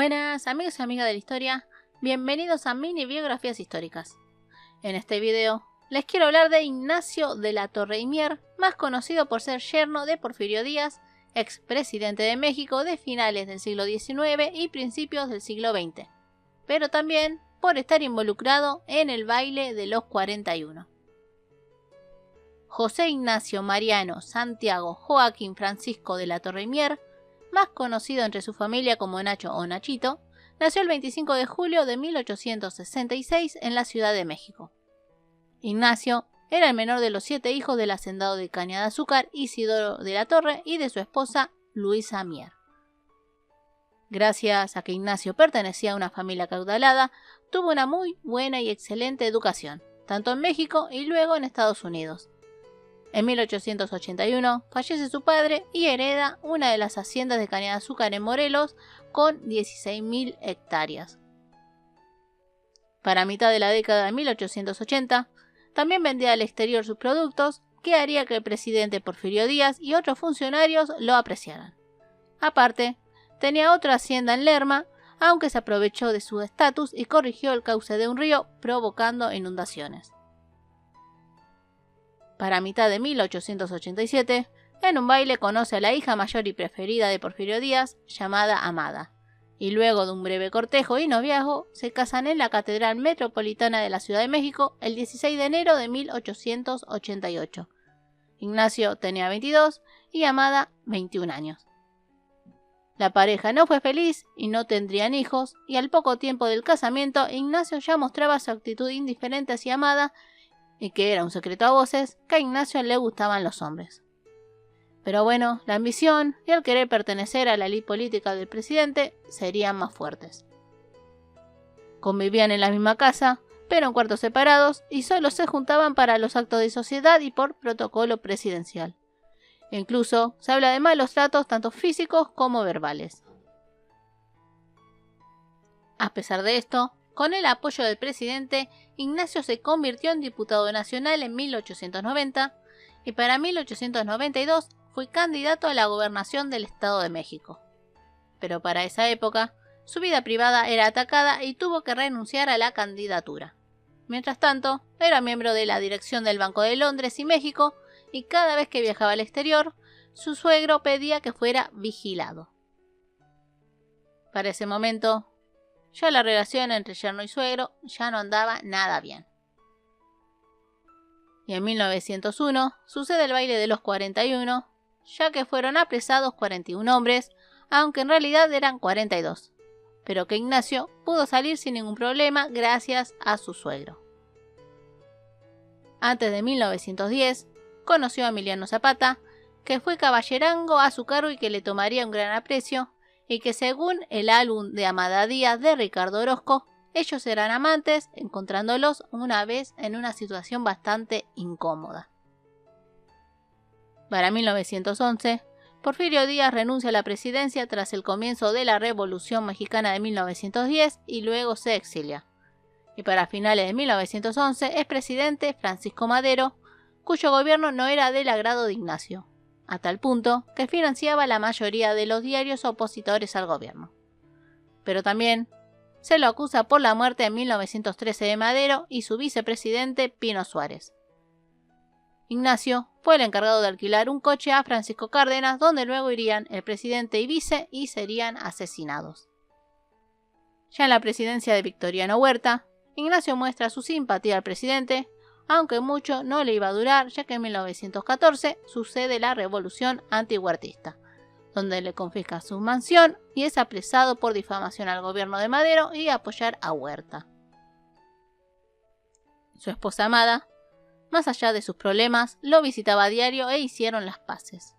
Buenas amigos y amigas de la historia, bienvenidos a Mini Biografías Históricas. En este video les quiero hablar de Ignacio de la Torre y Mier, más conocido por ser yerno de Porfirio Díaz, expresidente de México de finales del siglo XIX y principios del siglo XX, pero también por estar involucrado en el baile de los 41. José Ignacio Mariano Santiago Joaquín Francisco de la Torre y Mier, más conocido entre su familia como Nacho o Nachito, nació el 25 de julio de 1866 en la Ciudad de México. Ignacio era el menor de los 7 hijos del hacendado de caña de azúcar Isidoro de la Torre y de su esposa Luisa Mier. Gracias a que Ignacio pertenecía a una familia acaudalada, tuvo una muy buena y excelente educación, tanto en México y luego en Estados Unidos. En 1881 fallece su padre y hereda una de las haciendas de caña de azúcar en Morelos con 16.000 hectáreas. Para mitad de la década de 1880, también vendía al exterior sus productos, que haría que el presidente Porfirio Díaz y otros funcionarios lo apreciaran. Aparte, tenía otra hacienda en Lerma, aunque se aprovechó de su estatus y corrigió el cauce de un río, provocando inundaciones. Para mitad de 1887, en un baile conoce a la hija mayor y preferida de Porfirio Díaz, llamada Amada, y luego de un breve cortejo y noviazgo, se casan en la Catedral Metropolitana de la Ciudad de México el 16 de enero de 1888. Ignacio tenía 22 y Amada 21 años. La pareja no fue feliz y no tendrían hijos, y al poco tiempo del casamiento, Ignacio ya mostraba su actitud indiferente hacia Amada, y que era un secreto a voces que a Ignacio le gustaban los hombres. Pero bueno, la ambición y el querer pertenecer a la élite política del presidente serían más fuertes. Convivían en la misma casa, pero en cuartos separados, y solo se juntaban para los actos de sociedad y por protocolo presidencial. Incluso se habla de malos tratos tanto físicos como verbales. A pesar de esto, con el apoyo del presidente, Ignacio se convirtió en diputado nacional en 1890 y para 1892 fue candidato a la gobernación del Estado de México. Pero para esa época, su vida privada era atacada y tuvo que renunciar a la candidatura. Mientras tanto, era miembro de la dirección del Banco de Londres y México y cada vez que viajaba al exterior, su suegro pedía que fuera vigilado. Para ese momento, ya la relación entre yerno y suegro ya no andaba nada bien. Y en 1901 sucede el baile de los 41, ya que fueron apresados 41 hombres, aunque en realidad eran 42, pero que Ignacio pudo salir sin ningún problema gracias a su suegro. Antes de 1910, conoció a Emiliano Zapata, que fue caballerango a su cargo y que le tomaría un gran aprecio, y que según el álbum de Amada Díaz de Ricardo Orozco, ellos eran amantes, encontrándolos una vez en una situación bastante incómoda. Para 1911, Porfirio Díaz renuncia a la presidencia tras el comienzo de la Revolución Mexicana de 1910 y luego se exilia. Y para finales de 1911 es presidente Francisco Madero, cuyo gobierno no era del agrado de Ignacio, a tal punto que financiaba la mayoría de los diarios opositores al gobierno. Pero también se lo acusa por la muerte en 1913 de Madero y su vicepresidente Pino Suárez. Ignacio fue el encargado de alquilar un coche a Francisco Cárdenas, donde luego irían el presidente y vice y serían asesinados. Ya en la presidencia de Victoriano Huerta, Ignacio muestra su simpatía al presidente, aunque mucho no le iba a durar, ya que en 1914 sucede la revolución antihuertista, donde le confisca su mansión y es apresado por difamación al gobierno de Madero y apoyar a Huerta. Su esposa Amada, más allá de sus problemas, lo visitaba a diario e hicieron las paces.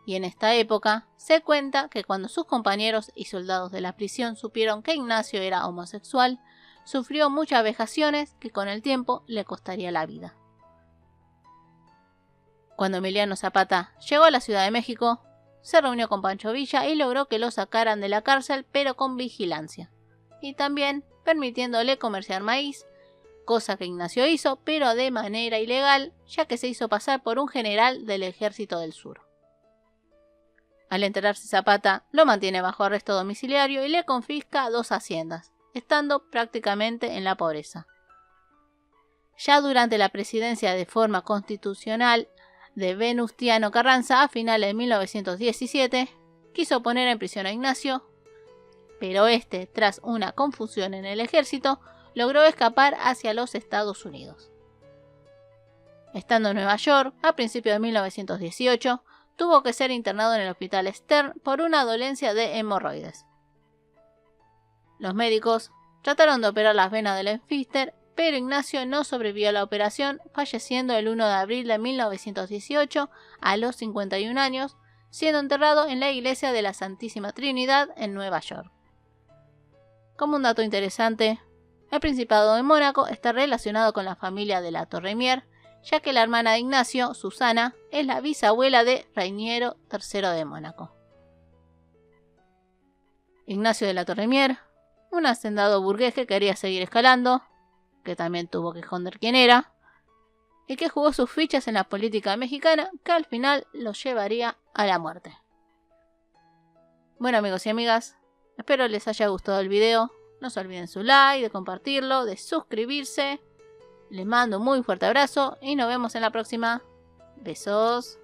Y en esta época se cuenta que cuando sus compañeros y soldados de la prisión supieron que Ignacio era homosexual, sufrió muchas vejaciones que con el tiempo le costaría la vida. Cuando Emiliano Zapata llegó a la Ciudad de México, se reunió con Pancho Villa y logró que lo sacaran de la cárcel, pero con vigilancia, y también permitiéndole comerciar maíz, cosa que Ignacio hizo, pero de manera ilegal, ya que se hizo pasar por un general del Ejército del Sur. Al enterarse Zapata, lo mantiene bajo arresto domiciliario y le confisca 2 haciendas, estando prácticamente en la pobreza. Ya durante la presidencia de forma constitucional de Venustiano Carranza a finales de 1917, quiso poner en prisión a Ignacio, pero este, tras una confusión en el ejército, logró escapar hacia los Estados Unidos. Estando en Nueva York, a principios de 1918, tuvo que ser internado en el Hospital Stern por una dolencia de hemorroides. Los médicos trataron de operar las venas del esfínter, pero Ignacio no sobrevivió a la operación, falleciendo el 1 de abril de 1918 a los 51 años, siendo enterrado en la iglesia de la Santísima Trinidad en Nueva York. Como un dato interesante, el Principado de Mónaco está relacionado con la familia de la Torremier, ya que la hermana de Ignacio, Susana, es la bisabuela de Reiniero III de Mónaco. Ignacio de la Torremier, un hacendado burgués que quería seguir escalando, que también tuvo que esconder quién era, y que jugó sus fichas en la política mexicana, que al final lo llevaría a la muerte. Bueno, amigos y amigas, espero les haya gustado el video. No se olviden su like, de compartirlo, de suscribirse. Les mando un muy fuerte abrazo y nos vemos en la próxima. Besos.